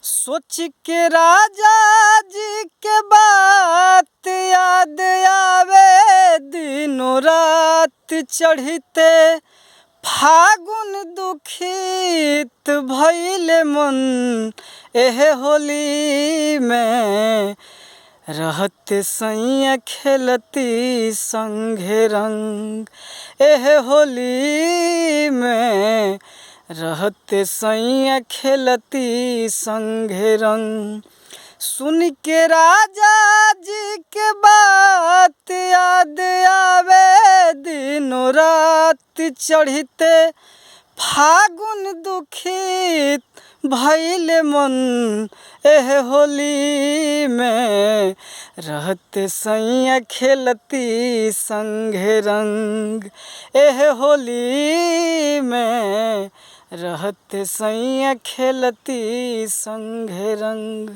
सोच के राजा जी के बात याद आवे, दिनों रात चढ़ते फागुन दुखित भइले मन। एहे होली में रहते सैया खेलती संगे रंग। एहे होली में रहते सैया खेलती संगे रंग। सुन के राजा जी के बात याद आवे, दिनों रात चढ़ते फागुन दुखित भइले मन। एहे होली में रहते सैया खेलती संगे रंग। एहे होली में रहते सैया खेलती संगे रंग।